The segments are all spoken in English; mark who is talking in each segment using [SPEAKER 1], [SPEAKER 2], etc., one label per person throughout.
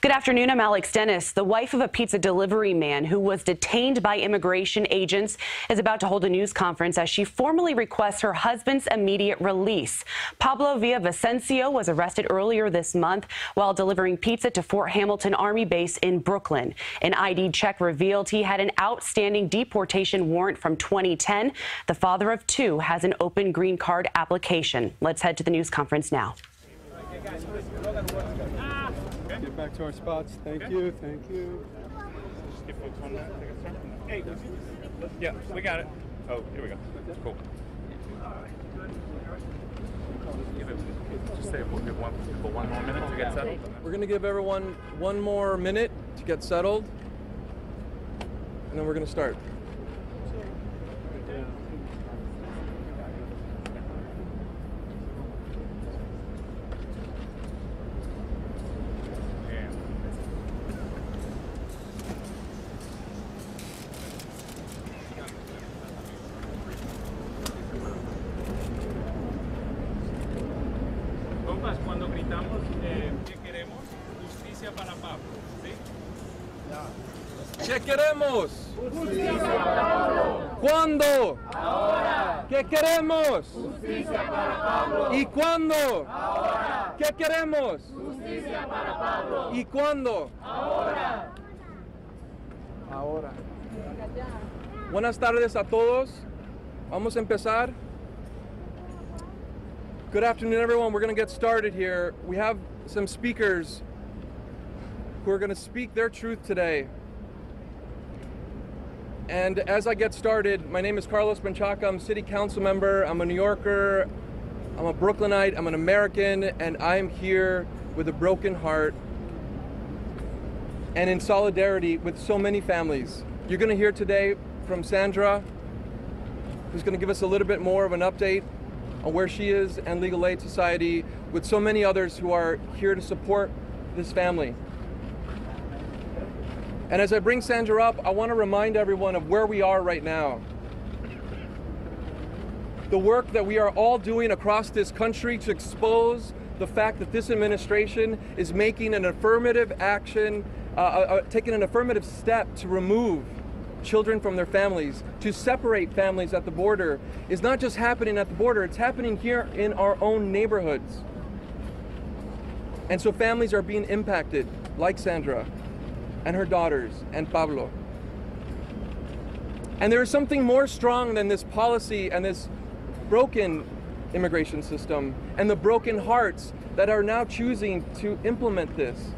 [SPEAKER 1] Good afternoon. I'm Alex Dennis. The wife of a pizza delivery man who was detained by immigration agents is about to hold a news conference as she formally requests her husband's immediate release. Pablo Villavicencio was arrested earlier this month while delivering pizza to Fort Hamilton Army Base in Brooklyn. An ID check revealed he had an outstanding deportation warrant from 2010. The father of two has an open green card application. Let's head to the news conference now.
[SPEAKER 2] Get back to our spots. Thank you. Thank you.
[SPEAKER 3] Hey, yeah, we got it. Oh, here we go. Cool. Just say we'll give one more minute to get settled.
[SPEAKER 2] We're going to give everyone one more minute to get settled, and then we're going to start.
[SPEAKER 3] Cuando gritamos ¿qué queremos? Justicia para Pablo, ¿sí?
[SPEAKER 2] ¿Qué queremos?
[SPEAKER 3] Justicia para Pablo.
[SPEAKER 2] ¿Cuándo?
[SPEAKER 3] Ahora.
[SPEAKER 2] ¿Qué queremos?
[SPEAKER 3] Justicia para Pablo.
[SPEAKER 2] ¿Y cuándo?
[SPEAKER 3] Ahora.
[SPEAKER 2] ¿Qué queremos?
[SPEAKER 3] Justicia para Pablo.
[SPEAKER 2] ¿Y cuándo?
[SPEAKER 3] Ahora.
[SPEAKER 2] Ahora. Buenas tardes a todos. Vamos a empezar. Good afternoon, everyone. We're going to get started here. We have some speakers who are going to speak their truth today. And as I get started, my name is Carlos Menchaca. I'm a city council member. I'm a New Yorker. I'm a Brooklynite. I'm an American. And I'm here with a broken heart and in solidarity with so many families. You're going to hear today from Sandra, who's going to give us a little bit more of an update on where she is and Legal Aid Society, with so many others who are here to support this family. And as I bring Sandra up, I want to remind everyone of where we are right now. The work that we are all doing across this country to expose the fact that this administration is making an affirmative action, taking an affirmative step to remove children from their families, to separate families at the border, is not just happening at the border, it's happening here in our own neighborhoods. And so families are being impacted, like Sandra and her daughters and Pablo. And there is something more strong than this policy and this broken immigration system and the broken hearts that are now choosing to implement this.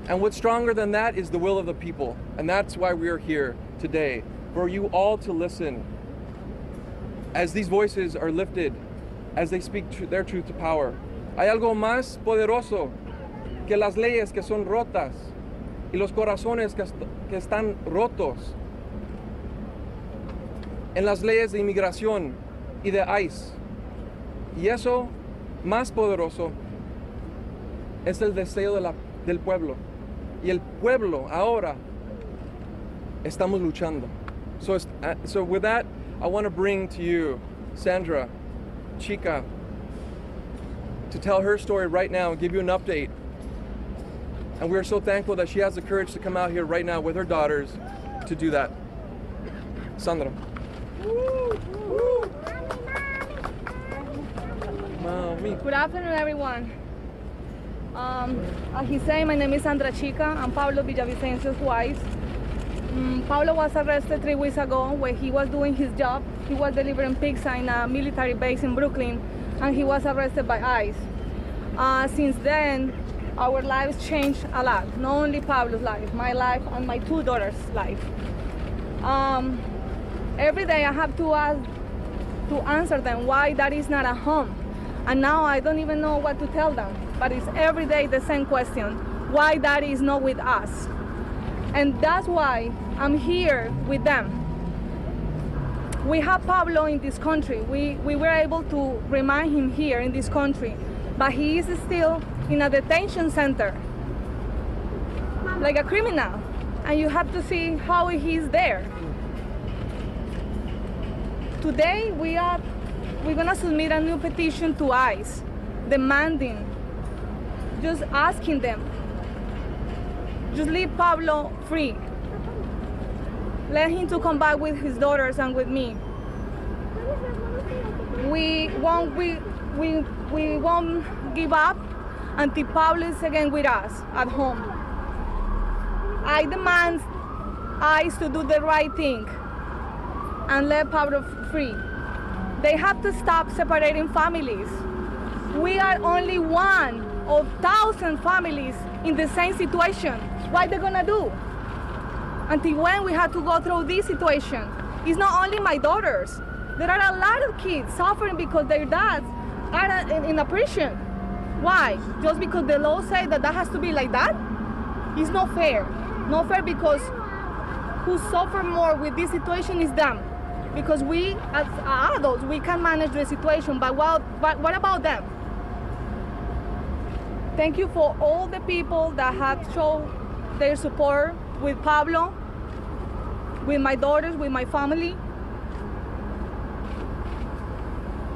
[SPEAKER 2] And what's stronger than that is the will of the people. And that's why we are here today, for you all to listen as these voices are lifted, as they speak their truth to power. Hay algo más poderoso que las leyes que son rotas y los corazones que están rotos en las leyes de inmigración y de ICE. Y eso más poderoso es el deseo del pueblo. Y el pueblo ahora estamos luchando. So with that, I want to bring to you Sandra Chica to tell her story right now and give you an update. And we're so thankful that she has the courage to come out here right now with her daughters to do that. Sandra. Mommy.
[SPEAKER 4] Good afternoon, everyone. As he said, my name is Sandra Chica. I'm Pablo Villavicencio's wife. Pablo was arrested 3 weeks ago when he was doing his job. He was delivering pizza in a military base in Brooklyn, and he was arrested by ICE. Since then, our lives changed a lot. Not only Pablo's life, my life, and my 2 daughters' life. Every day I have to answer them why that is not a home. And now I don't even know what to tell them. But it's every day the same question, why that is not with us. And that's why I'm here with them. We have Pablo in this country. We were able to remind him here in this country, but he is still in a detention center, like a criminal. And you have to see how he's there. Today we're gonna submit a new petition to ICE, demanding, just asking them Just leave Pablo free. Let him to come back with his daughters and with me. We won't give up until Pablo is again with us at home. I demand ICE to do the right thing and let Pablo free. They have to stop separating families. We are only one of 1,000 families in the same situation. What are they gonna do? Until when we have to go through this situation? It's not only my daughters. There are a lot of kids suffering because their dads are in a prison. Why? Just because the law says that has to be like that? It's not fair. Not fair because who suffer more with this situation is them. Because we, as adults, we can manage the situation, but what about them? Thank you for all the people that have shown their support with Pablo, with my daughters, with my family.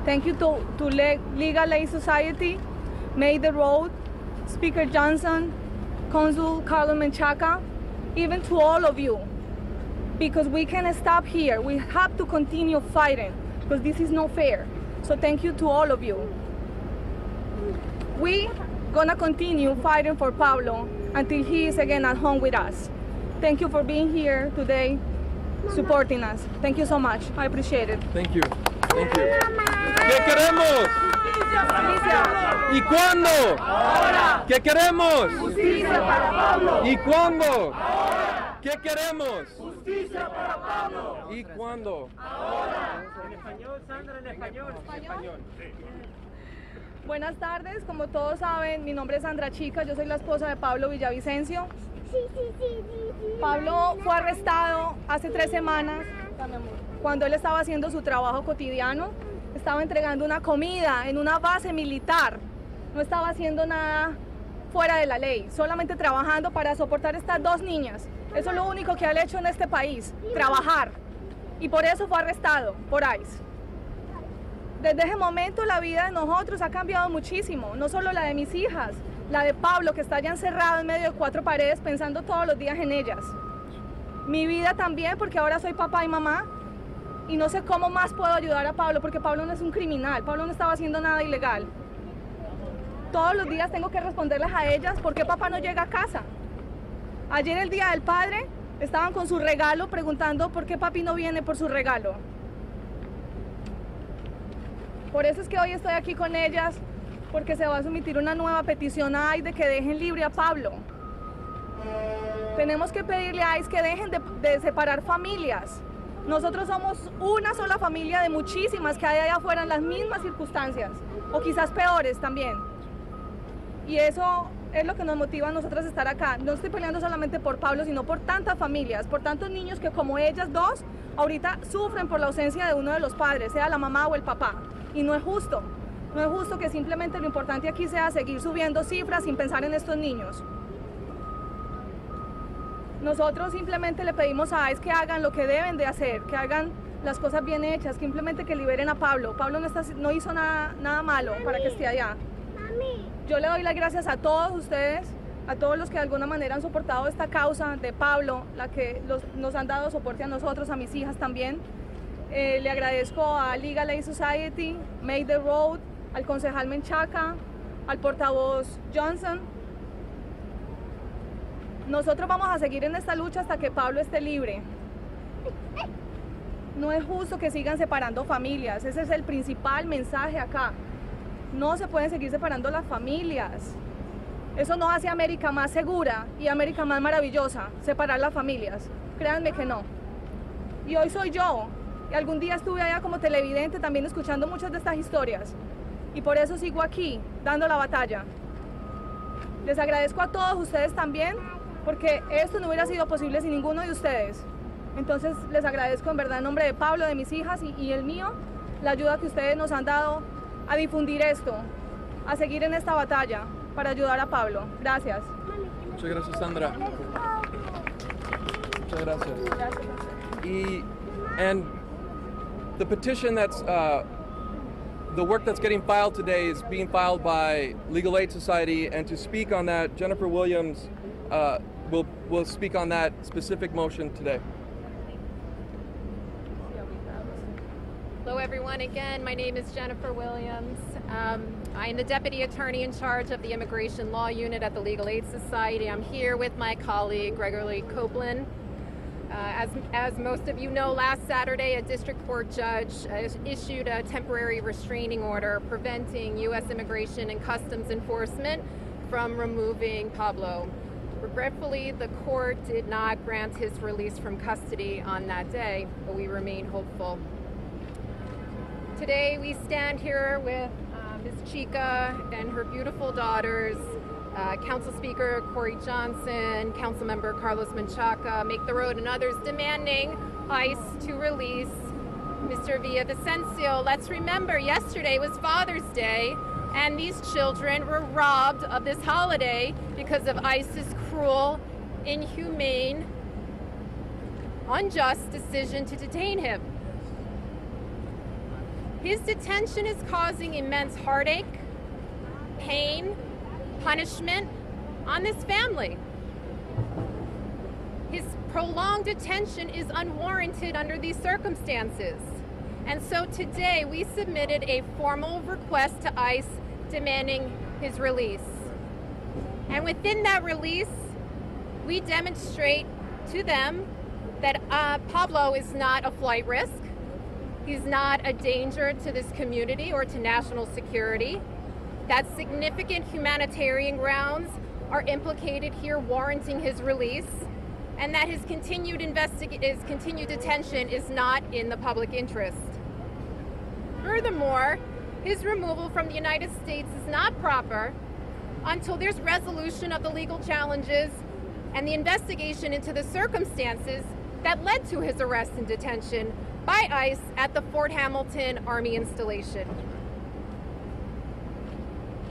[SPEAKER 4] Thank you to Legal Aid Society, Made the Road, Speaker Johnson, Consul Carlos Menchaca, even to all of you. Because we can't stop here. We have to continue fighting because this is not fair. So thank you to all of you. We gonna continue fighting for Pablo until he is again at home with us. Thank you for being here today, supporting us. Thank you so much. I appreciate it.
[SPEAKER 2] Thank you. Thank you. ¿Qué queremos?
[SPEAKER 4] Justicia.
[SPEAKER 2] ¿Y cuándo?
[SPEAKER 4] Ahora.
[SPEAKER 2] ¿Qué queremos?
[SPEAKER 4] Justicia para Pablo.
[SPEAKER 2] ¿Y cuándo?
[SPEAKER 4] Ahora.
[SPEAKER 2] ¿Qué queremos?
[SPEAKER 4] Justicia para Pablo.
[SPEAKER 2] ¿Y cuándo?
[SPEAKER 4] Ahora.
[SPEAKER 3] En español, Sandra, en español.
[SPEAKER 4] ¿Español? Buenas tardes, como todos saben, mi nombre es Sandra Chica, yo soy la esposa de Pablo Villavicencio. Pablo fue arrestado hace 3 semanas cuando él estaba haciendo su trabajo cotidiano, estaba entregando una comida en una base militar, no estaba haciendo nada fuera de la ley, solamente trabajando para soportar estas 2 niñas. Eso es lo único que él ha hecho en este país, trabajar, y por eso fue arrestado por ICE. Desde ese momento la vida de nosotros ha cambiado muchísimo, no solo la de mis hijas, la de Pablo, que está allá encerrado en medio de 4 paredes pensando todos los días en ellas. Mi vida también, porque ahora soy papá y mamá y no sé cómo más puedo ayudar a Pablo, porque Pablo no es un criminal, Pablo no estaba haciendo nada ilegal. Todos los días tengo que responderles a ellas por qué papá no llega a casa. Ayer, el Día del Padre, estaban con su regalo preguntando por qué papi no viene por su regalo. Por eso es que hoy estoy aquí con ellas, porque se va a someter una nueva petición a ICE de que dejen libre a Pablo. Tenemos que pedirle a ICE que dejen de separar familias. Nosotros somos una sola familia de muchísimas que hay allá afuera en las mismas circunstancias, o quizás peores también. Y eso es lo que nos motiva a nosotros a estar acá. No estoy peleando solamente por Pablo, sino por tantas familias, por tantos niños que como ellas 2, ahorita sufren por la ausencia de uno de los padres, sea la mamá o el papá. Y no es justo. No es justo que simplemente lo importante aquí sea seguir subiendo cifras sin pensar en estos niños. Nosotros simplemente le pedimos a ICE que hagan lo que deben de hacer, que hagan las cosas bien hechas, que simplemente que liberen a Pablo. Pablo no hizo nada malo para que esté allá. Yo le doy las gracias a todos ustedes, a todos los que de alguna manera han soportado esta causa de Pablo, la que nos han dado soporte a nosotros, a mis hijas también. Le agradezco a Legal Aid Society, Made the Road, al concejal Menchaca, al portavoz Johnson. Nosotros vamos a seguir en esta lucha hasta que Pablo esté libre. No es justo que sigan separando familias, ese es el principal mensaje acá. No se pueden seguir separando las familias. Eso no hace a América más segura y América más maravillosa, separar las familias. Créanme que no. Y hoy soy yo. Y algún día estuve allá como televidente también escuchando muchas de estas historias. Y por eso sigo aquí, dando la batalla. Les agradezco a todos ustedes también, porque esto no hubiera sido posible sin ninguno de ustedes. Entonces les agradezco en verdad en nombre de Pablo, de mis hijas y el mío, la ayuda que ustedes nos han dado a difundir esto, a seguir en esta batalla para ayudar a Pablo. Gracias.
[SPEAKER 2] Muchas gracias, Sandra. Muchas gracias. And the petition the work that's getting filed today is being filed by Legal Aid Society, and to speak on that, Jennifer Williams, will speak on that specific motion today.
[SPEAKER 5] Hello everyone, again, my name is Jennifer Williams. I am the Deputy Attorney in charge of the Immigration Law Unit at the Legal Aid Society. I'm here with my colleague, Gregory Copeland. As most of you know, last Saturday, a district court judge issued a temporary restraining order preventing U.S. Immigration and Customs Enforcement from removing Pablo. Regretfully, the court did not grant his release from custody on that day, but we remain hopeful. Today, we stand here with Ms. Chica and her beautiful daughters, Council Speaker Corey Johnson, Councilmember Carlos Menchaca, Make the Road, and others demanding ICE to release Mr. Villavicencio. Let's remember, yesterday was Father's Day, and these children were robbed of this holiday because of ICE's cruel, inhumane, unjust decision to detain him. His detention is causing immense heartache, pain, punishment on this family. His prolonged detention is unwarranted under these circumstances. And so today we submitted a formal request to ICE demanding his release. And within that release, we demonstrate to them that Pablo is not a flight risk. He's not a danger to this community or to national security. That significant humanitarian grounds are implicated here, warranting his release, and that his continued detention is not in the public interest. Furthermore, his removal from the United States is not proper until there's resolution of the legal challenges and the investigation into the circumstances that led to his arrest and detention by ICE at the Fort Hamilton Army installation.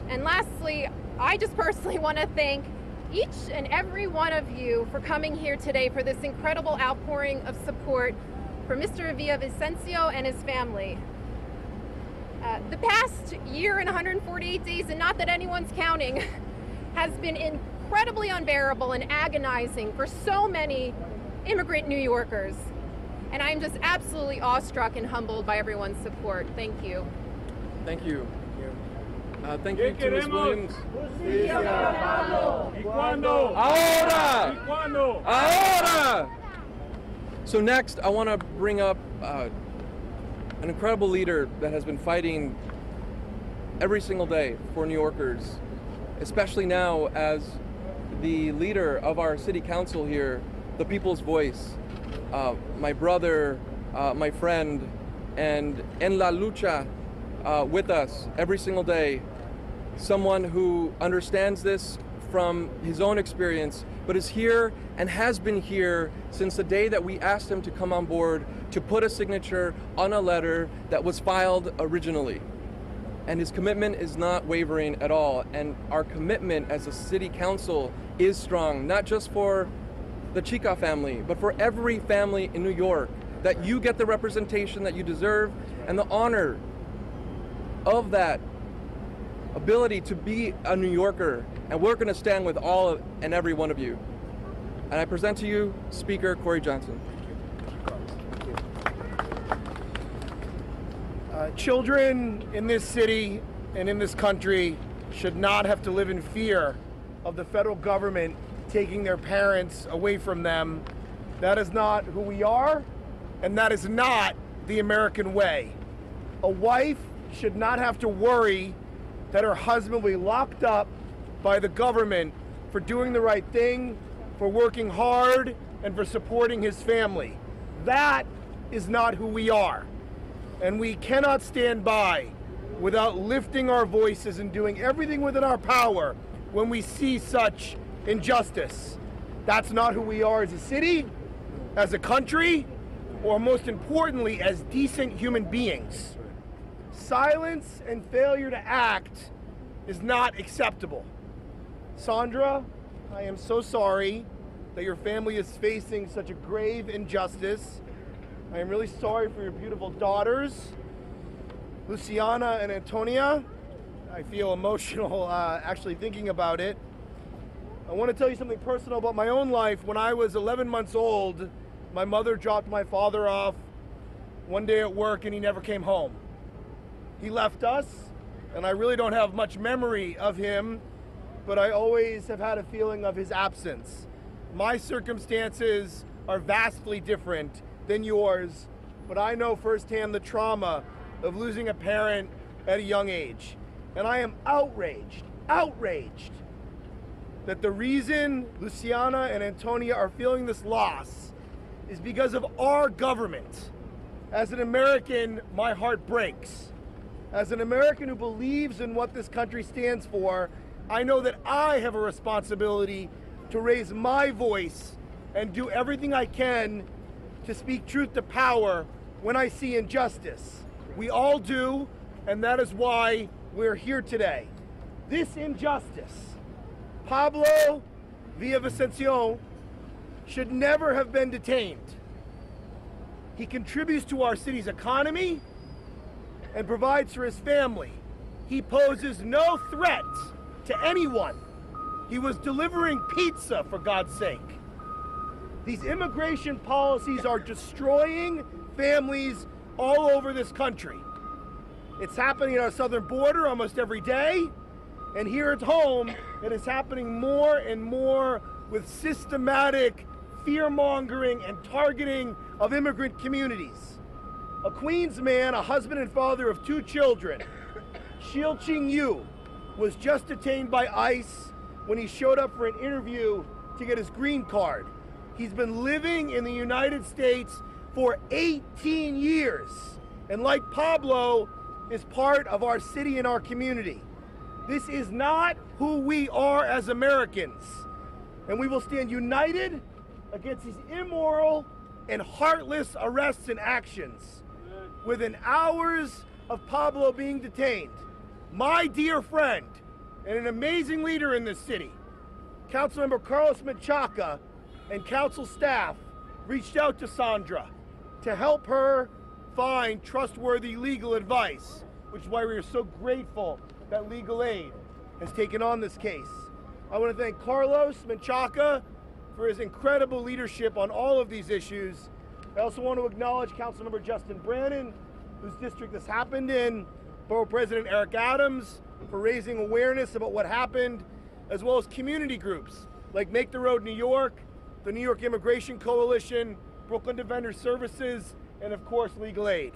[SPEAKER 5] And lastly, I just personally want to thank each and every one of you for coming here today for this incredible outpouring of support for Mr. Villavicencio and his family. The past year and 148 days, and not that anyone's counting, has been incredibly unbearable and agonizing for so many immigrant New Yorkers. And I'm just absolutely awestruck and humbled by everyone's support. Thank you.
[SPEAKER 2] Thank you. Thank you to Ms. Williams. Ahora! Ahora! So next, I want to bring up an incredible leader that has been fighting every single day for New Yorkers, especially now as the leader of our city council here, the people's voice, my brother, my friend, and en la lucha with us every single day, someone who understands this from his own experience, but is here and has been here since the day that we asked him to come on board to put a signature on a letter that was filed originally. And his commitment is not wavering at all. And our commitment as a city council is strong, not just for the Chica family, but for every family in New York, that you get the representation that you deserve and the honor of that ability to be a New Yorker. And we're going to stand with all and every one of you. And I present to you Speaker Corey Johnson.
[SPEAKER 6] Children in this city and in this country should not have to live in fear of the federal government taking their parents away from them. That is not who we are, and that is not the American way. A wife should not have to worry that her husband will be locked up by the government for doing the right thing, for working hard, and for supporting his family. That is not who we are. And we cannot stand by without lifting our voices and doing everything within our power when we see such injustice. That's not who we are as a city, as a country, or most importantly, as decent human beings. Silence and failure to act is not acceptable. Sandra, I am so sorry that your family is facing such a grave injustice. I am really sorry for your beautiful daughters, Luciana and Antonia. I feel emotional actually thinking about it. I want to tell you something personal about my own life. When I was 11 months old, my mother dropped my father off one day at work and he never came home. He left us, and I really don't have much memory of him, but I always have had a feeling of his absence. My circumstances are vastly different than yours, but I know firsthand the trauma of losing a parent at a young age. And I am outraged that the reason Luciana and Antonia are feeling this loss is because of our government. As an American, my heart breaks. As an American who believes in what this country stands for, I know that I have a responsibility to raise my voice and do everything I can to speak truth to power when I see injustice. We all do, and that is why we're here today. This injustice, Pablo Villavicencio should never have been detained. He contributes to our city's economy and provides for his family. He poses no threat to anyone. He was delivering pizza, for God's sake. These immigration policies are destroying families all over this country. It's happening at our southern border almost every day, and here at home, it is happening more and more with systematic fear-mongering and targeting of immigrant communities. A Queens man, a husband and father of 2 children, Shil Ching Yu, was just detained by ICE when he showed up for an interview to get his green card. He's been living in the United States for 18 years, and like Pablo, is part of our city and our community. This is not who we are as Americans, and we will stand united against these immoral and heartless arrests and actions. Within hours of Pablo being detained, my dear friend and an amazing leader in this city, Councilmember Carlos Menchaca, and council staff reached out to Sandra to help her find trustworthy legal advice, which is why we are so grateful that Legal Aid has taken on this case. I want to thank Carlos Menchaca for his incredible leadership on all of these issues. I also want to acknowledge Councilmember Justin Brannon, whose district this happened in, Borough President Eric Adams for raising awareness about what happened, as well as community groups like Make the Road New York, the New York Immigration Coalition, Brooklyn Defender Services, and of course Legal Aid.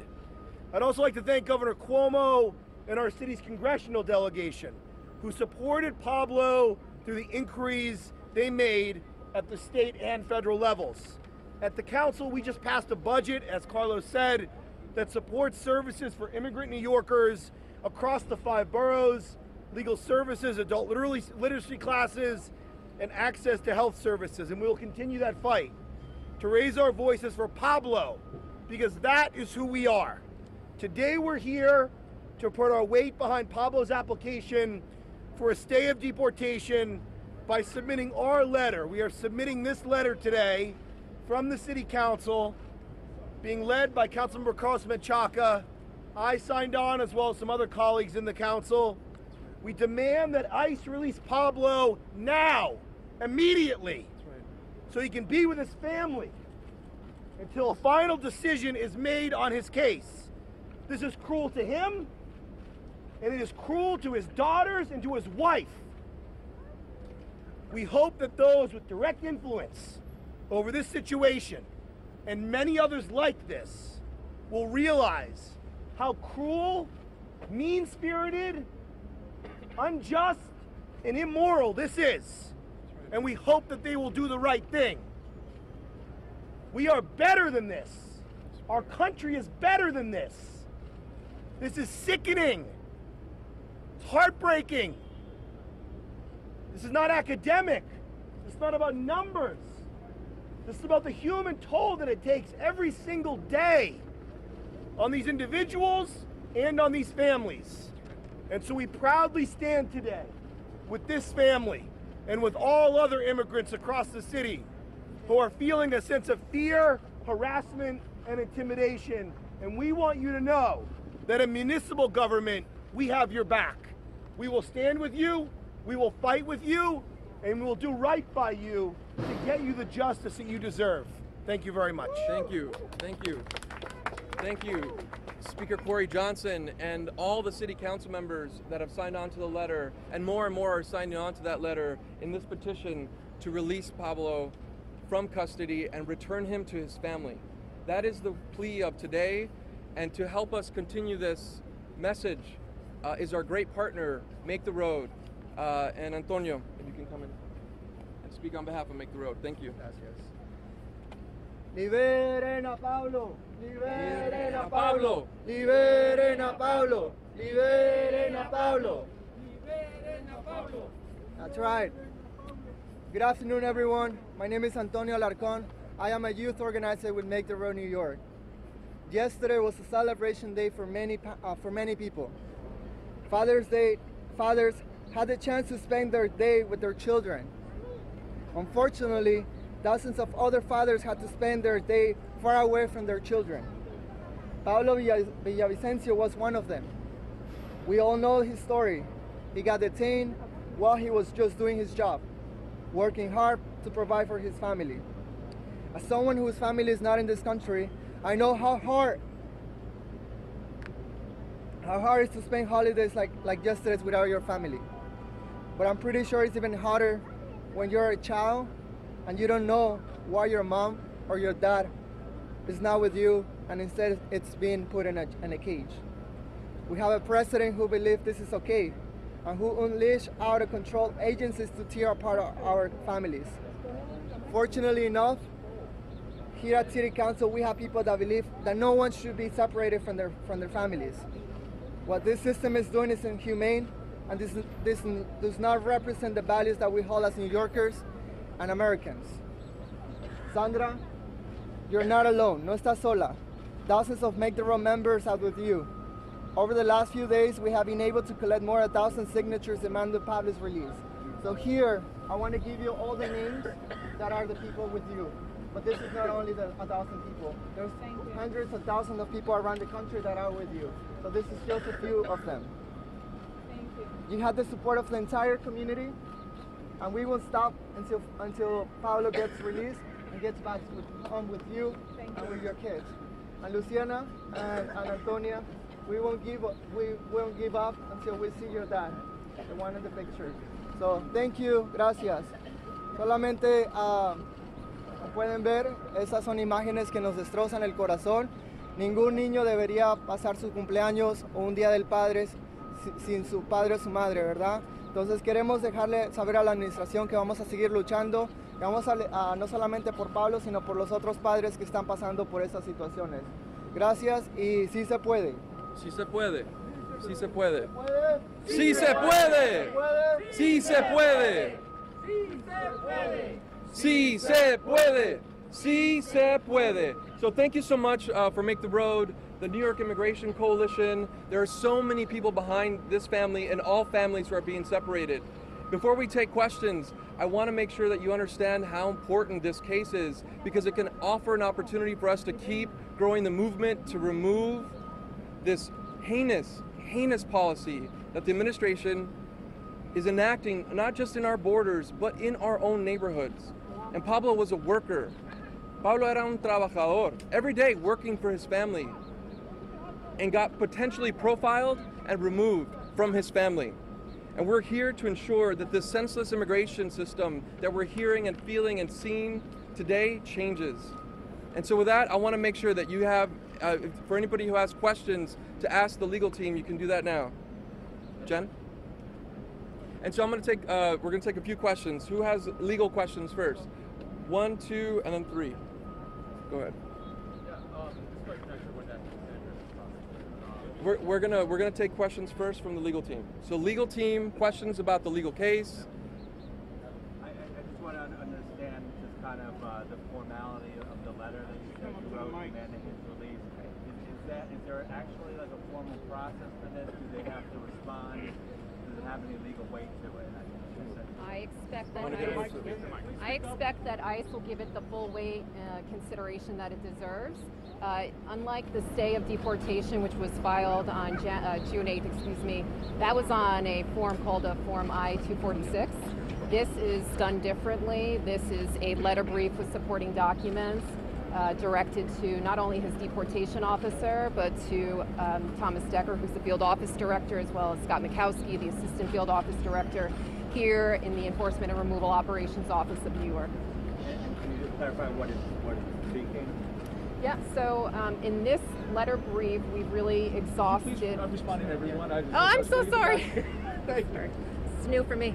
[SPEAKER 6] I'd also like to thank Governor Cuomo and our city's congressional delegation, who supported Pablo through the inquiries they made at the state and federal levels. At the council, we just passed a budget, as Carlos said, that supports services for immigrant New Yorkers across the 5 boroughs, legal services, adult literacy classes, and access to health services. And we will continue that fight to raise our voices for Pablo, because that is who we are. Today we're here to put our weight behind Pablo's application for a stay of deportation by submitting our letter. We are submitting this letter today from the City Council, being led by Councilmember Carlos Menchaca. I signed on, as well as some other colleagues in the council. We demand that ICE release Pablo now, immediately, so he can be with his family until a final decision is made on his case. This is cruel to him, and it is cruel to his daughters and to his wife. We hope that those with direct influence over this situation and many others like this will realize how cruel, mean-spirited, unjust, and immoral this is. And we hope that they will do the right thing. We are better than this. Our country is better than this. This is sickening. It's heartbreaking. This is not academic. It's not about numbers. This is about the human toll that it takes every single day on these individuals and on these families. And so we proudly stand today with this family and with all other immigrants across the city who are feeling a sense of fear, harassment, and intimidation. And we want you to know that in municipal government, we have your back. We will stand with you, we will fight with you, and we'll do right by you to get you the justice that you deserve. Thank you very much.
[SPEAKER 2] Thank you. Thank you. Thank you, Speaker Corey Johnson and all the city council members that have signed on to the letter, and more are signing on to that letter in this petition to release Pablo from custody and return him to his family. That is the plea of today, and to help us continue this message is our great partner, Make the Road. And Antonio, if you can come in and speak on behalf of Make the Road. Thank you.
[SPEAKER 6] Gracias.
[SPEAKER 7] Liberen a Pablo,
[SPEAKER 2] Liberen a Pablo.
[SPEAKER 7] liberen a Pablo, liberen a Pablo. That's right. Good afternoon, everyone. My name is Antonio Alarcón. I am a youth organizer with Make the Road New York. Yesterday was a celebration day for many people. Father's Day, fathers had the chance to spend their day with their children. Unfortunately, dozens of other fathers had to spend their day far away from their children. Pablo Villavicencio was one of them. We all know his story. He got detained while he was just doing his job, working hard to provide for his family. As someone whose family is not in this country, I know how hard it is to spend holidays like yesterday's without your family. But I'm pretty sure it's even harder when you're a child and you don't know why your mom or your dad is not with you, and instead it's being put in a cage. We have a president who believes this is okay and who unleashed out of control agencies to tear apart our families. Fortunately enough, here at City Council we have people that believe that no one should be separated from their families. What this system is doing is inhumane, and this does not represent the values that we hold as New Yorkers and Americans. Sandra, you're not alone. No estás sola. Thousands of Make the Road members are with you. Over the last few days, we have been able to collect more than 1,000 signatures demanding Pablo's release. So here, I want to give you all the names that are the people with you. But this is not only the 1,000 people. There's hundreds of thousands of people around the country that are with you. So this is just a few of them.
[SPEAKER 4] Thank you.
[SPEAKER 7] You have the support of the entire community, and we won't stop until Pablo gets released and gets back home with you and with your kids. And Luciana and Antonia, we won't give up until we see your dad, the one in the picture. So thank you, gracias. Solamente pueden ver, esas son imágenes que nos destrozan el corazón. Ningún niño debería pasar su cumpleaños o un día del padre sin su padre o su madre, ¿verdad? Entonces queremos dejarle saber a la administración que vamos a seguir luchando, que vamos a no solamente por Pablo, sino por los otros padres que están pasando por estas situaciones. Gracias y sí se puede.
[SPEAKER 2] Sí se puede. Sí se puede. Sí se puede. Sí se puede. Sí se puede. Sí se puede. So thank you so much for Make the Road, the New York Immigration Coalition. There are so many people behind this family and all families who are being separated. Before we take questions, I want to make sure that you understand how important this case is, because it can offer an opportunity for us to keep growing the movement to remove this heinous policy that the administration is enacting, not just in our borders, but in our own neighborhoods. And Pablo was a worker. Pablo era un trabajador, every day working for his family, and got potentially profiled and removed from his family. And we're here to ensure that this senseless immigration system that we're hearing and feeling and seeing today changes. And so with that, I want to make sure that you have, for anybody who has questions to ask the legal team, you can do that now. Jen? And so we're going to take a few questions. Who has legal questions first? 1, 2, and then 3. Go ahead. We're gonna take questions first from the legal team. So legal team, questions about the legal case.
[SPEAKER 8] I just want to understand just kind of the formality of the letter that you wrote demanding his release. Is there actually like a formal process for this? Do they have to respond? Does it have any legal weight to it?
[SPEAKER 5] I expect that ICE will give it the full weight consideration that it deserves. Unlike the stay of deportation, which was filed on June 8th, that was on a form called a Form I-246. This is done differently. This is a letter brief with supporting documents directed to not only his deportation officer, but to Thomas Decker, who's the field office director, as well as Scott Mikowski, the assistant field office director here in the Enforcement and Removal Operations Office of New York.
[SPEAKER 8] Can you just clarify what is speaking?
[SPEAKER 5] Yeah, so in this letter brief, we've really exhausted...
[SPEAKER 3] I'm responding to everyone.
[SPEAKER 5] I'm so sorry. Sorry. It's new for me.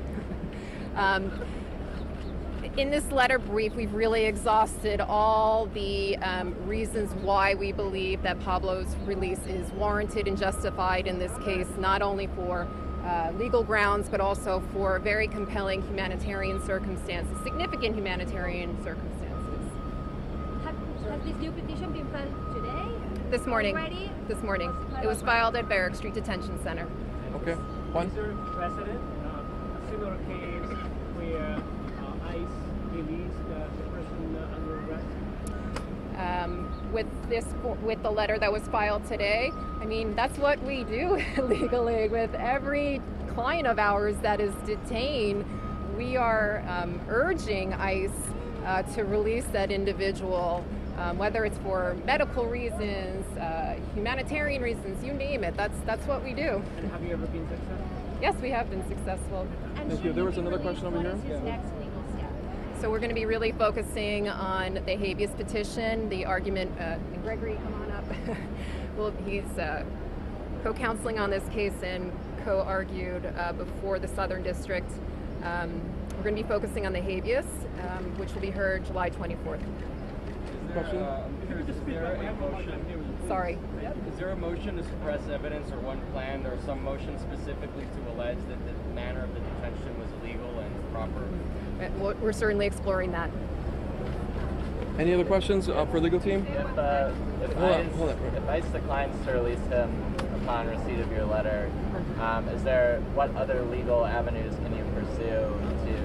[SPEAKER 5] In this letter brief, we've really exhausted all the reasons why we believe that Pablo's release is warranted and justified in this case, not only for legal grounds, but also for very compelling humanitarian circumstances, significant humanitarian circumstances.
[SPEAKER 9] Has this new petition been filed today?
[SPEAKER 5] This morning.
[SPEAKER 9] Already?
[SPEAKER 5] This morning. It was filed at Barrack Street Detention Center.
[SPEAKER 2] Okay. Juan?
[SPEAKER 3] Is there precedent, a similar case where ICE released the person under arrest?
[SPEAKER 5] With the letter that was filed today, I mean, that's what we do legally with every client of ours that is detained. We are urging ICE to release that individual, whether it's for medical reasons, humanitarian reasons, you name it. That's what we do.
[SPEAKER 3] And have you ever been successful?
[SPEAKER 5] Yes, we have been successful.
[SPEAKER 2] Thank you. There was another question over here.
[SPEAKER 9] What is his next legal step?
[SPEAKER 5] So we're going to be really focusing on the habeas petition, the argument. And Gregory, come on up. Well, he's co-counseling on this case and co-argued before the Southern District. We're going to be focusing on the habeas, which will be heard July 24th. Sorry.
[SPEAKER 10] Is there a motion to suppress evidence or one planned or some motion specifically to allege that the manner of the detention was illegal and proper?
[SPEAKER 5] We're certainly exploring that.
[SPEAKER 2] Any other questions for legal team?
[SPEAKER 8] If ICE declines to release him upon receipt of your letter, what other legal avenues can you pursue to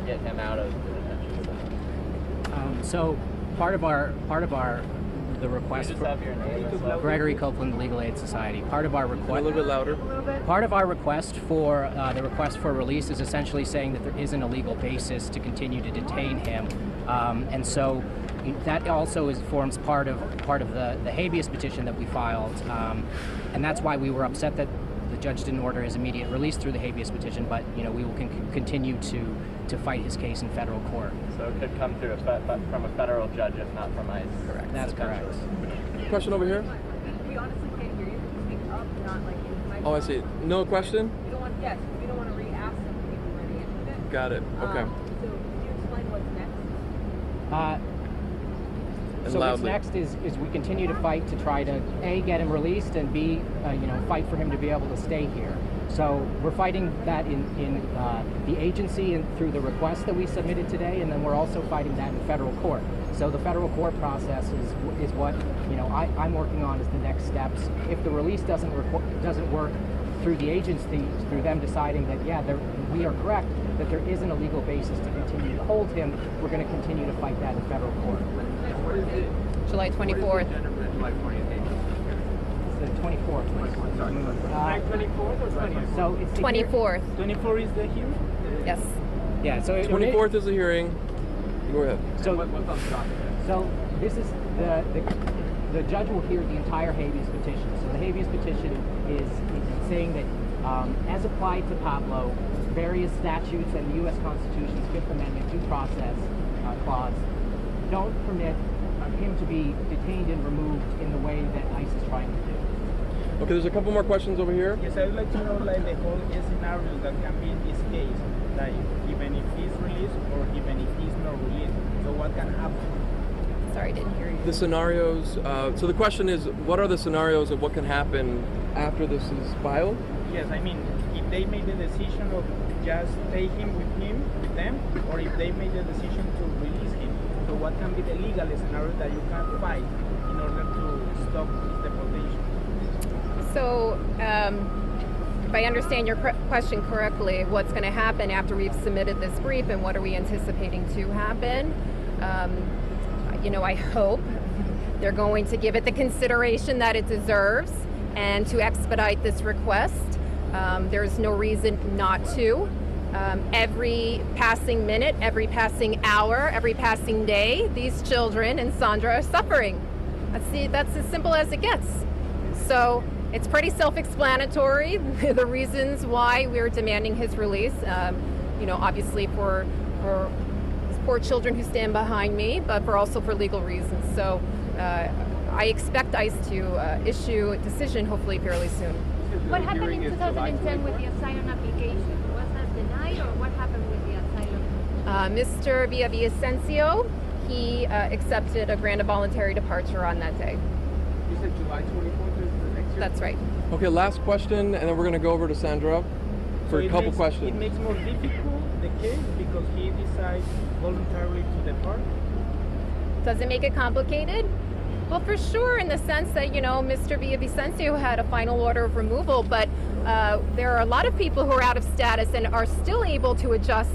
[SPEAKER 8] get him out of the detention center?
[SPEAKER 11] So part of our the request.
[SPEAKER 8] You just have your name as well.
[SPEAKER 11] Gregory Copeland Legal Aid Society. Part of our request.
[SPEAKER 2] A little bit louder.
[SPEAKER 11] Part of our request for the request for release is essentially saying that there isn't a legal basis to continue to detain him, and so that also forms part of the habeas petition that we filed, and that's why we were upset that the judge didn't order his immediate release through the habeas petition. But we will continue to fight his case in federal court.
[SPEAKER 8] So it could come through from a federal judge, if not from ICE.
[SPEAKER 11] Correct. That's correct.
[SPEAKER 2] Question over here.
[SPEAKER 12] We honestly can't hear you. Speak up, not like in
[SPEAKER 2] Oh, I see. No question?
[SPEAKER 12] We don't want to re-ask them if we've already answered it.
[SPEAKER 2] Got it. Okay.
[SPEAKER 12] So can you explain what's next?
[SPEAKER 11] So what's next is we continue to fight to try to A, get him released, and B, fight for him to be able to stay here. So we're fighting that in the agency and through the request that we submitted today, and then we're also fighting that in federal court. So the federal court process is what I'm working on as the next steps. If the release doesn't work through the agency, through them deciding that we are correct, that there isn't a legal basis to continue to hold him, we're going to continue to fight that in federal court.
[SPEAKER 5] July 24th.
[SPEAKER 8] July 20th.
[SPEAKER 11] It's the 24th.
[SPEAKER 3] Sorry. 24th or 20th?
[SPEAKER 11] So it's
[SPEAKER 5] 24th.
[SPEAKER 3] 24 is the hearing?
[SPEAKER 5] Yes.
[SPEAKER 11] Yeah. So
[SPEAKER 2] 24th is the hearing. Go ahead.
[SPEAKER 11] So this is the judge will hear the entire habeas petition. So the habeas petition is saying that as applied to Pablo, various statutes and the U.S. Constitution's Fifth Amendment due process clause don't permit him to be detained and removed in the way that ICE is trying to do.
[SPEAKER 2] Okay, there's a couple more questions over here.
[SPEAKER 13] Yes, I would like to know the whole scenario that can be in this case, like even if he's released or even if he's not released. So what can happen?
[SPEAKER 5] Sorry, I didn't hear you.
[SPEAKER 2] The scenarios. So the question is, what are the scenarios of what can happen after this is filed?
[SPEAKER 13] Yes, I mean, if they made the decision of just take him with them, or if they made the decision to release him. So what can be the legal scenario that you can fight in order to stop his deportation?
[SPEAKER 5] So, if I understand your question correctly, what's going to happen after we've submitted this brief and what are we anticipating to happen? I hope they're going to give it the consideration that it deserves and to expedite this request. There's no reason not to. Every passing minute, every passing hour, every passing day, these children and Sandra are suffering. That's as simple as it gets. So it's pretty self-explanatory, the reasons why we're demanding his release. Obviously for poor children who stand behind me, but also for legal reasons. So I expect ICE to issue a decision hopefully fairly soon.
[SPEAKER 9] What happened in 2010 with the asylum application? Was that denied, or what happened with the asylum?
[SPEAKER 5] Mr. Villavicencio, he accepted a grant of voluntary departure on that day.
[SPEAKER 13] You said July 24th is the next year?
[SPEAKER 5] That's right.
[SPEAKER 2] Okay, last question, and then we're going to go over to Sandra for a couple questions.
[SPEAKER 13] It makes more difficult the case because he decides voluntarily to depart?
[SPEAKER 5] Does it make it complicated? Well, for sure, in the sense that, Mr. Villavicencio had a final order of removal, but there are a lot of people who are out of status and are still able to adjust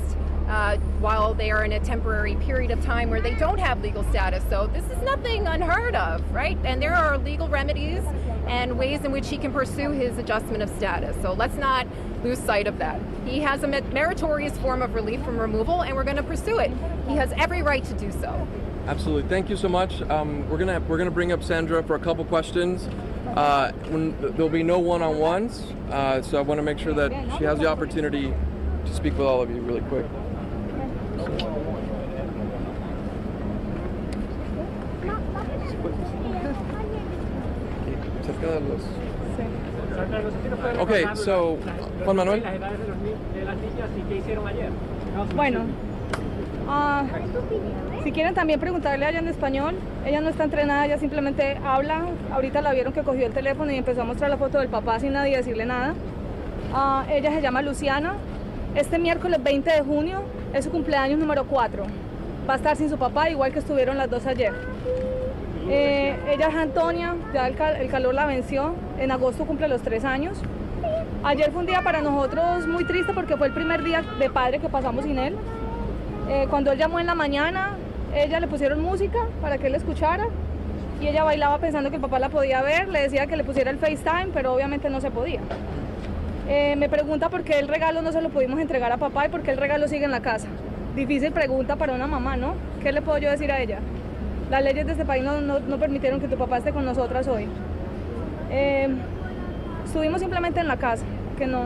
[SPEAKER 5] while they are in a temporary period of time where they don't have legal status. So this is nothing unheard of, right? And there are legal remedies and ways in which he can pursue his adjustment of status. So let's not lose sight of that. He has a meritorious form of relief from removal, and we're going to pursue it. He has every right to do so.
[SPEAKER 2] Absolutely. Thank you so much. We're gonna bring up Sandra for a couple questions. There'll be no one-on-ones, so I want to make sure that she has the opportunity to speak with all of you really quick. Okay, so Juan Manuel.
[SPEAKER 4] Bueno, si quieren también preguntarle a ella en español. Ella no está entrenada, ella simplemente habla. Ahorita la vieron que cogió el teléfono y empezó a mostrar la foto del papá sin nadie decirle nada. Ella se llama Luciana. Este miércoles 20 de junio es su cumpleaños número 4. Va a estar sin su papá, igual que estuvieron las dos ayer. Ella es Antonia, ya el calor la venció. En agosto cumple los 3 años. Ayer fue un día para nosotros muy triste porque fue el primer día de padre que pasamos sin él. Cuando él llamó en la mañana, ella le pusieron música para que él escuchara y ella bailaba pensando que el papá la podía ver, le decía que le pusiera el FaceTime, pero obviamente no se podía. Me pregunta por qué el regalo no se lo pudimos entregar a papá y por qué el regalo sigue en la casa. Difícil pregunta para una mamá, ¿no? ¿Qué le puedo yo decir a ella? Las leyes de este país no permitieron que tu papá esté con nosotras hoy. Estuvimos simplemente en la casa, que no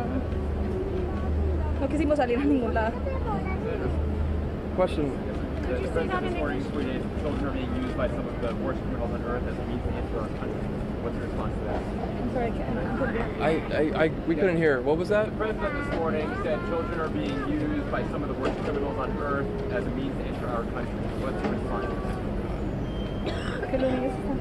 [SPEAKER 4] quisimos salir a ningún lado.
[SPEAKER 2] Question.
[SPEAKER 10] The president this morning tweeted children are being used by some of the worst criminals on earth as a means to enter our country. What's your response to that?
[SPEAKER 4] I'm sorry,
[SPEAKER 2] We couldn't hear. What was that?
[SPEAKER 10] The president this morning said children are being used by some of the worst criminals on earth as a means to enter our country. What's your response to that?
[SPEAKER 4] que los niños están...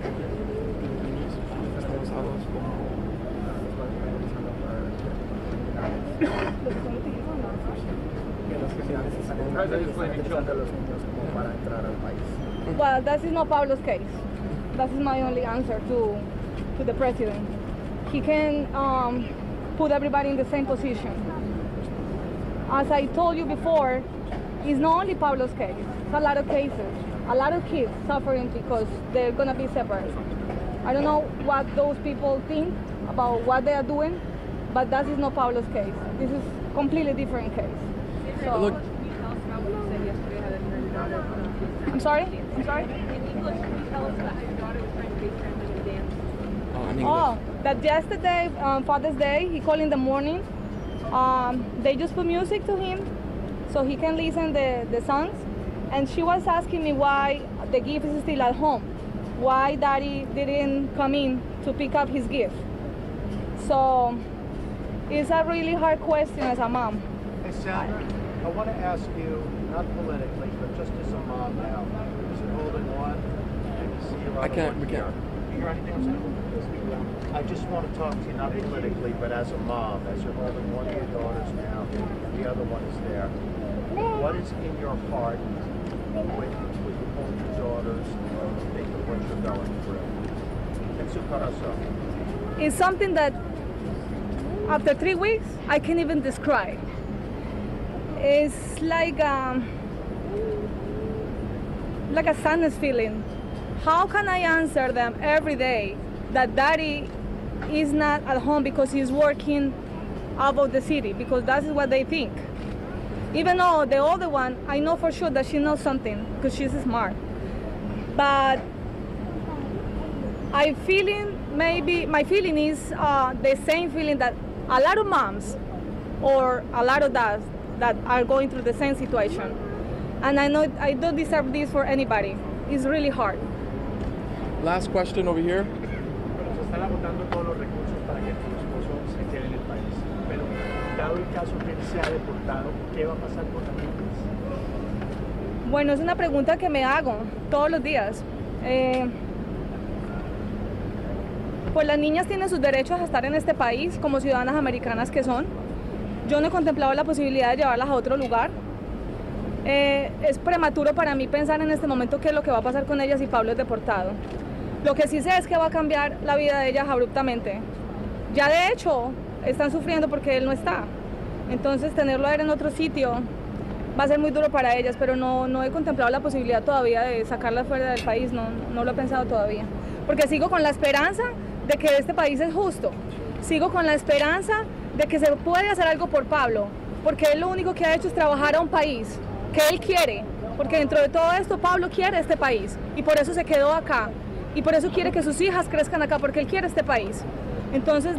[SPEAKER 4] Well, that is not Pablo's case. That is my only answer to the president. He can put everybody in the same position. As I told you before, it's not only Pablo's case. It's a lot of cases. A lot of kids suffering because they're gonna be separate. I don't know what those people think about what they are doing, but that is not Pablo's case. This is a completely different case. So,
[SPEAKER 2] look.
[SPEAKER 4] I'm sorry?
[SPEAKER 12] In English, can you tell us about how your daughter was trying to FaceTime them and dance?
[SPEAKER 4] Oh, that yesterday, Father's Day, he called in the morning. They just put music to him so he can listen the songs. And she was asking me why the gift is still at home. Why Daddy didn't come in to pick up his gift. So it's a really hard question as a mom.
[SPEAKER 14] Hey Sandra, I want to ask you, not politically, but just as a mom now. Is it holding one?
[SPEAKER 2] I can't, we can't.
[SPEAKER 14] You hear anything I'm saying? I just want to talk to you, not politically, but as a mom, as you're holding one of your daughters now, the other one is there. What is in your heart when you hold your daughters and think of what you're going through? En su corazón.
[SPEAKER 4] It's something that after 3 weeks, I can't even describe. It's like a sadness feeling. How can I answer them every day that Daddy is not at home because he's working out of the city? Because that is what they think. Even though the other one, I know for sure that she knows something because she's smart. But my feeling is the same feeling that a lot of moms or a lot of dads that are going through the same situation. And I know I don't deserve this for anybody. It's really hard.
[SPEAKER 2] Last question over here.
[SPEAKER 15] Se están agotando todos los recursos para que tu esposo se quede en el país. Pero dado el caso que él sea deportado, ¿qué va a pasar con las niñas?
[SPEAKER 4] Bueno, es una pregunta que me hago todos los días. Pues las niñas tienen sus derechos a estar en este país como ciudadanas americanas que son. Yo no he contemplado la posibilidad de llevarlas a otro lugar. Es prematuro para mí pensar en este momento qué es lo que va a pasar con ellas si Pablo es deportado. Lo que sí sé es que va a cambiar la vida de ellas abruptamente. Ya de hecho están sufriendo porque él no está. Entonces tenerlo a él en otro sitio va a ser muy duro para ellas, pero no he contemplado la posibilidad todavía de sacarlas fuera del país, no lo he pensado todavía. Porque sigo con la esperanza de que este país es justo. Sigo con la esperanza de que se puede hacer algo por Pablo, porque él lo único que ha hecho es trabajar a un país que él quiere, porque dentro de todo esto Pablo quiere este país y por eso se quedó acá y por eso quiere que sus hijas crezcan acá, porque él quiere este país. Entonces